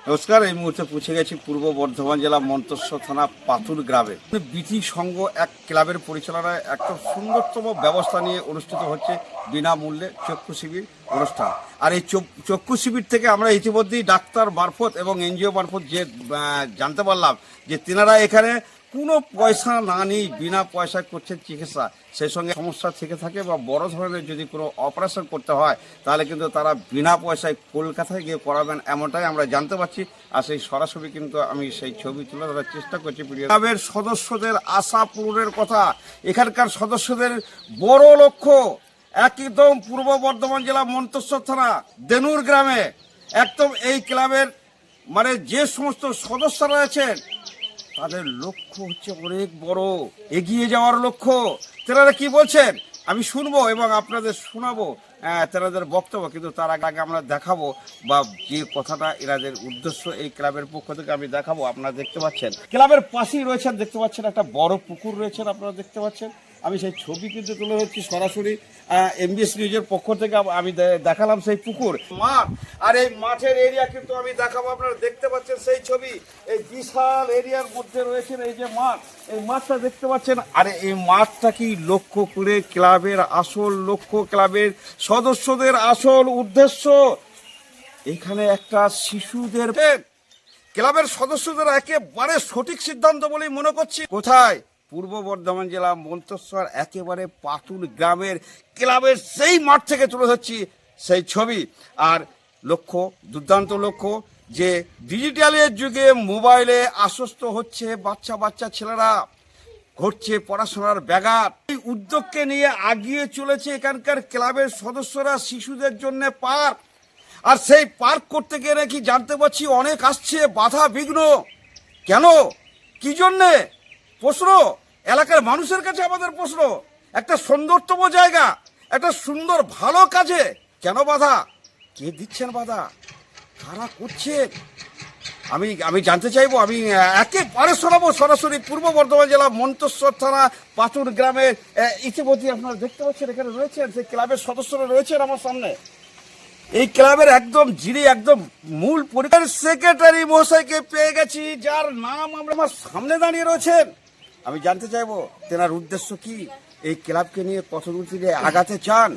নমস্কার। এই মুহূর্তে পৌঁছে গেছি পূর্ব বর্ধমান জেলা মন্তেশ্বর থানা পাতুর গ্রামে। বিটি সংঘ এক ক্লাবের পরিচালনায় একটা সুন্দরতম ব্যবস্থা নিয়ে অনুষ্ঠিত হচ্ছে বিনামূল্যে চক্ষু শিবির অনুষ্ঠান। আর এই চক্ষু শিবির থেকে আমরা ইতিমধ্যেই ডাক্তার মারফত এবং এনজিও মারফত যে জানতে পারলাম যে তেনারা এখানে কোনো পয়সা না নিয়ে বিনা পয়সায় করছেন চিকিৎসা। সেই সঙ্গে সমস্যা থেকে থাকে বা বড় ধরনের যদি কোনো অপারেশন করতে হয় তাহলে কিন্তু তারা বিনা পয়সায় কলকাতায় গিয়ে করাবেন, এমনটাই আমরা জানতে পারছি। আর সেই সরাসরি কিন্তু আমি সেই ছবি তুলে ধরার চেষ্টা করছি। ক্লাবের সদস্যদের আশা পূরণের কথা, এখানকার সদস্যদের বড় লক্ষ্য একদম পূর্ব বর্ধমান জেলা মন্তেশ্বর থানা দেনুর গ্রামে একদম এই ক্লাবের মানে যে সমস্ত সদস্যরা আছেন তাদের লক্ষ্য হচ্ছে অনেক বড়, এগিয়ে যাওয়ার লক্ষ্য। তেনারা কি বলছেন আমি শুনবো এবং আপনাদের শোনাবো তেনাদের বক্তব্য। কিন্তু তার আগে আমরা দেখাবো বা যে কথাটা এনাদের উদ্দেশ্য এই ক্লাবের পক্ষ থেকে আমি দেখাবো। আপনারা দেখতে পাচ্ছেন ক্লাবের পাশেই রয়েছেন, দেখতে পাচ্ছেন একটা বড় পুকুর রয়েছেন, আপনারা দেখতে পাচ্ছেন। আমি সেই ছবি কিন্তু তুলে ধরছি সরাসরি এমবিএস নিউজের পক্ষ থেকে। আমি দেখালাম সেই পুকুর মাঠ, আর এই মাঠের এরিয়া কিন্তু আমি দেখাবো। আপনারা দেখতে পাচ্ছেন সেই ছবি, এই বিশাল এরিয়ার মধ্যে রয়েছেন এই যে মাঠ, এই মাঠটা দেখতে পাচ্ছেন। আর এই মাঠটা কি লক্ষ্য করে ক্লাবের আসল লক্ষ্য, ক্লাবের সদস্যদের আসল উদ্দেশ্য এখানে একটা শিশুদের ক্লাবের সদস্যদের একেবারে সঠিক সিদ্ধান্ত বলেই মনে করছি। কোথায়? পূর্ব বর্ধমান জেলা মন্তেশ্বর একেবারে পাতুল গ্রামের ক্লাবের সেই মাঠ থেকে তুলে ধরছি সেই ছবি। আর লক্ষ্য, দুর্দান্ত লক্ষ্য, যে ডিজিটালের যুগে মোবাইলে আসক্ত হচ্ছে বাচ্চা ছেলেরা, ঘটছে পড়াশোনার ব্যাঘাত। এই উদ্যোগকে নিয়ে আগিয়ে চলেছে এখানকার ক্লাবের সদস্যরা শিশুদের জন্য পার্ক। আর সেই পার্ক করতে গিয়ে নাকি জানতে পারছি অনেক আসছে বাধা বিঘ্ন। কেন, কি জন্যে? প্রশ্ন এলাকার মানুষের কাছে আমাদের প্রশ্ন। একটা সুন্দরতম জায়গা, একটা সুন্দর ভালো কাজে কেন বাধা? কে দিচ্ছেন বাধা? কারা করছেন? আমি জানতে চাইবো। আমি একেবারে শোনাবো সরাসরি পূর্ব বর্ধমান জেলা মন্তেশ্বর থানা পাতুর গ্রামের। ইতিমধ্যে আপনারা দেখতে পাচ্ছেন এখানে রয়েছেন সেই ক্লাবের সদস্যরা রয়েছেন আমার সামনে। এই ক্লাবের একদম যিনি একদম মূল পরিচালক সেক্রেটারি মহাশয়কে পেয়ে গেছি, যার নাম আমরা আমার সামনে দাঁড়িয়ে রয়েছেন। আমি জানতে চাইবো তেনার উদ্দেশ্য কি, এই ক্লাবকে নিয়ে কতদূর তিনি আগাতে চান,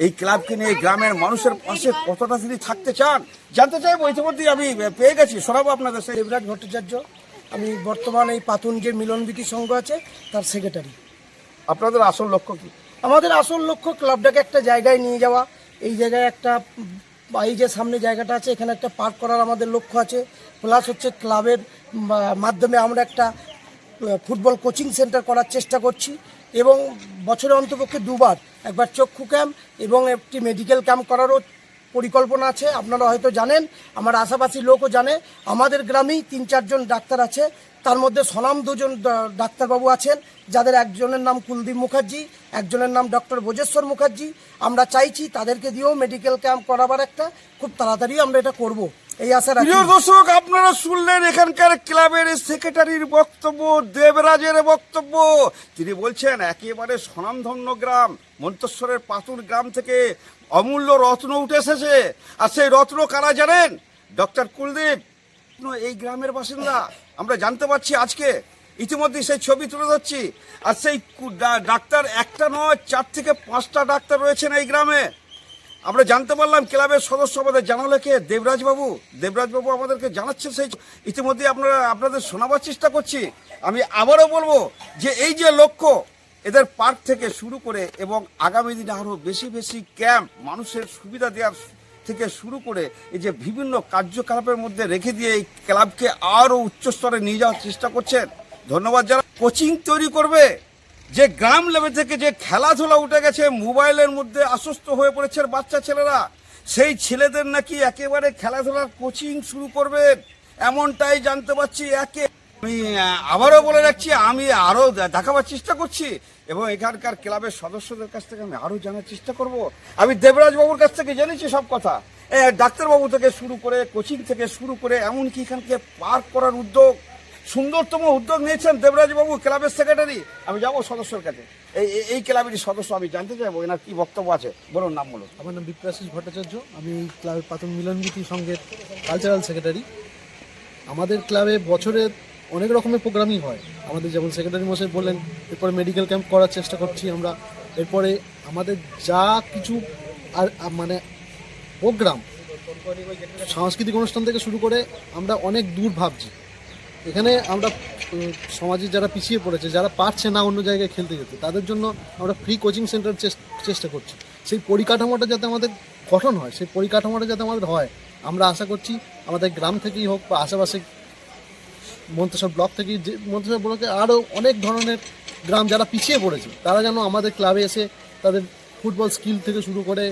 এই ক্লাবকে নিয়ে গ্রামের মানুষের পাশে কতটা তিনি থাকতে চান জানতে চাইবো। ইতিমধ্যেই আমি পেয়ে গেছি, শোনাবো আপনাদের। দেবরাজ ভট্টাচার্য, আমি বর্তমানে এই পাতুন যে মিলনবিতি সংঘ আছে তার সেক্রেটারি। আপনাদের আসল লক্ষ্য কি? আমাদের আসল লক্ষ্য ক্লাবটাকে একটা জায়গায় নিয়ে যাওয়া। এই জায়গায় একটা, এই যে সামনে জায়গাটা আছে এখানে একটা পার্ক করার আমাদের লক্ষ্য আছে। প্লাস হচ্ছে ক্লাবের মাধ্যমে আমরা একটা ফুটবল কোচিং সেন্টার করার চেষ্টা করছি এবং বছরে অন্তপক্ষে দুবার, একবার চক্ষু ক্যাম্প এবং একটি মেডিকেল ক্যাম্প করারও পরিকল্পনা আছে। আপনারা হয়তো জানেন, আমার আশাপাশি লোকও জানে, আমাদের গ্রামেই 3-4 জন ডাক্তার আছে। তার মধ্যে স্বনাম 2 জন ডাক্তারবাবু আছেন, যাদের একজনের নাম কুলদীপ মুখার্জি, একজনের নাম ডক্টর ভোজেশ্বর মুখার্জি। আমরা চাইছি তাদেরকে দিয়েও মেডিকেল ক্যাম্প করাবার একটা, খুব তাড়াতাড়ি আমরা এটা করব এই আশা রাখি। প্রিয় দর্শক, আপনারা শুনলেন এখানকার ক্লাবের সেক্রেটারির বক্তব্য, দেবরাজের বক্তব্য। তিনি বলছেন একেবারে স্বনামধন্য গ্রাম মন্তেশ্বরের পাতুর গ্রাম থেকে অমূল্য রত্ন উঠে এসেছে। আর সেই রত্ন কারা জানেন? ডক্টর কুলদীপ এই গ্রামের বাসিন্দা, আমরা জানতে পারছি আজকে। ইতিমধ্যে সেই ছবি তুলে ধরছি। আর সেই ডাক্তার একটা নয়, 4 থেকে 5টা ডাক্তার রয়েছেন এই গ্রামে। আমরা জানতে পারলাম ক্লাবের সদস্য আমাদের জানালে কে? দেবরাজবাবু আমাদেরকে জানাচ্ছেন সেই। ইতিমধ্যে আপনাদের শোনাবার চেষ্টা করছি। আমি আবারও বলবো যে এই যে লক্ষ্য এদের পার্ক থেকে শুরু করে এবং আগামী দিনে আরও বেশি ক্যাম্প মানুষের সুবিধা দেওয়ার থেকে শুরু করে এই যে বিভিন্ন কার্যকলাপের মধ্যে রেখে দিয়ে এই ক্লাবকে আরও উচ্চস্তরে নিয়ে যাওয়ার চেষ্টা করছেন। ধন্যবাদ। যারা কোচিং তৈরি করবে, যে গ্রাম লেভেল থেকে যে খেলাধুলা উঠে গেছে, মোবাইলের মধ্যে আসক্ত হয়ে পড়েছে বাচ্চা ছেলেরা, সেই ছেলেদের নাকি একেবারে খেলাধুলার কোচিং শুরু করবেন, এমনটাই জানতে পারছি। আমি আবারও বলে রাখছি, আমি আরও দেখাবার চেষ্টা করছি এবং এখানকার ক্লাবের সদস্যদের কাছ থেকে আমি আরও জানার চেষ্টা করব। আমি দেবরাজবাবুর কাছ থেকে জেনেছি সব কথা, ডাক্তারবাবু থেকে শুরু করে কোচিং থেকে শুরু করে এমনকি এখানকে পার্ক করার উদ্যোগ, সুন্দরতম উদ্যোগ নিয়েছেন দেবরাজবাবু ক্লাবের সেক্রেটারি। আমি যাবো সদস্যর কাছে, এই ক্লাবেরই সদস্য, আমি জানতে চাইবো এনার কি বক্তব্য আছে। বলুন, নাম বলুন। আমার নাম বিপ্রাশিস ভট্টাচার্য, আমি ক্লাবের পাতুন মিলনবিতি সংঘের কালচারাল সেক্রেটারি। আমাদের ক্লাবে বছরে অনেক রকমের প্রোগ্রামই হয়। আমাদের যেমন সেক্রেটারি মশাই বললেন, এরপরে মেডিকেল ক্যাম্প করার চেষ্টা করছি আমরা। এরপরে আমাদের যা কিছু আর মানে প্রোগ্রাম, সাংস্কৃতিক অনুষ্ঠান থেকে শুরু করে আমরা অনেক দূর ভাবছি। এখানে আমরা সমাজে যারা পিছিয়ে পড়েছে, যারা পারছে না অন্য জায়গায় খেলতে যেতে, তাদের জন্য আমরা ফ্রি কোচিং সেন্টার চেষ্টা করছি। সেই পরিকাঠামোটা যাতে আমাদের গঠন হয়, সেই পরিকাঠামোটা যাতে আমাদের হয়, আমরা আশা করছি আমাদের গ্রাম থেকেই হোক বা আশেপাশে মন্তেশ্বর ব্লক থেকেই, যে মন্তেশ্বর ব্লকে আরও অনেক ধরনের গ্রাম যারা পিছিয়ে পড়েছে, তারা যেন আমাদের ক্লাবে এসে তাদের ফুটবল স্কিল থেকে শুরু করে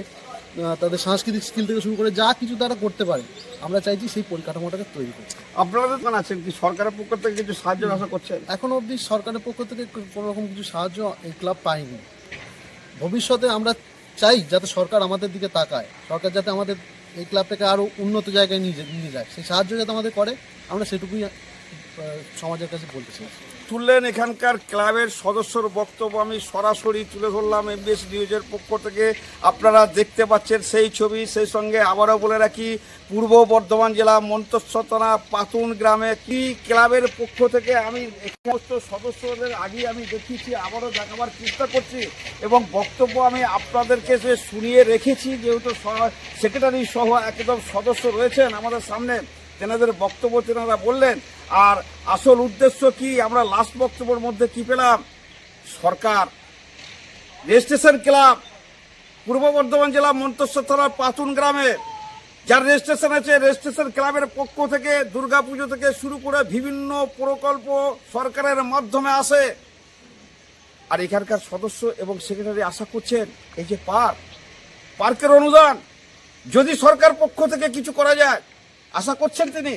তাদের সাংস্কৃতিক স্কিল থেকে শুরু করে যা কিছু তারা করতে পারে, আমরা চাইছি সেই পরিকাঠামোটাকে তৈরি করতে। আপনারা তো আছেন কি সরকারের পক্ষ থেকে কিছু সাহায্য আশা করছেন? এখনও অবধি সরকারের পক্ষ থেকে কোনো রকম কিছু সাহায্য এই ক্লাব পায়নি। ভবিষ্যতে আমরা চাই যাতে সরকার আমাদের দিকে তাকায়, সরকার যাতে আমাদের এই ক্লাবটাকে আরও উন্নত জায়গায় নিয়ে যায়, সেই সাহায্য যাতে আমাদের করে, আমরা সেটুকুই সমাজের কাছে বলতে চাই। তুললেন এখানকার ক্লাবের সদস্যর বক্তব্য, আমি সরাসরি তুলে ধরলাম এমবিএস নিউজের পক্ষ থেকে। আপনারা দেখতে পাচ্ছেন সেই ছবি। সেই সঙ্গে আবারও বলে রাখি, পূর্ব বর্ধমান জেলা মন্তেশ্বর থানা পাতুন গ্রামে কি ক্লাবের পক্ষ থেকে আমি সমস্ত সদস্যদের আগে আমি দেখিয়েছি, আবারও দেখাবার চেষ্টা করছি এবং বক্তব্য আমি আপনাদেরকে যে শুনিয়ে রেখেছি, যেহেতু সেক্রেটারি সহ একদম সদস্য রয়েছেন আমাদের সামনে, তেনাদের বক্তব্য তেনারা বললেন। আর আসল উদ্দেশ্য কি, আমরা লাস্ট বক্তব্যের মধ্যে কি পেলাম, সরকার রেজিস্ট্রেশন ক্লাব পূর্ব বর্ধমান জেলা মন্তেশ্বর থানার পাতুন গ্রামে যার রেজিস্ট্রেশন আছে, রেজিস্ট্রেশন ক্লাবের পক্ষ থেকে দুর্গাপুজো থেকে শুরু করে বিভিন্ন প্রকল্প সরকারের মাধ্যমে আসে। আর এখানকার সদস্য এবং সেক্রেটারি আশা করছেন এই যে পার্কের অনুদান যদি সরকার পক্ষ থেকে কিছু করা যায়, আশা করছেন তিনি।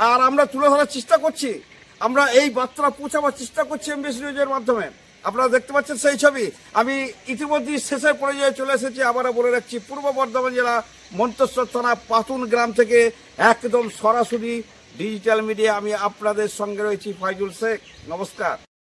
আর আমরা তুলে ধরার চেষ্টা করছি, আমরা এই বার্তা পৌঁছাবার চেষ্টা করছি এমবিএস নিউজের মাধ্যমে। আপনারা দেখতে পাচ্ছেন সেই ছবি। আমি ইতিমধ্যেই শেষের পর্যায়ে চলে এসেছি। আবারও বলে রাখছি, পূর্ব বর্ধমান জেলা মন্তেশ্বর থানা পাতুন গ্রাম থেকে একদম সরাসরি ডিজিটাল মিডিয়া আমি আপনাদের সঙ্গে রয়েছি ফাইজুল শেখ। নমস্কার।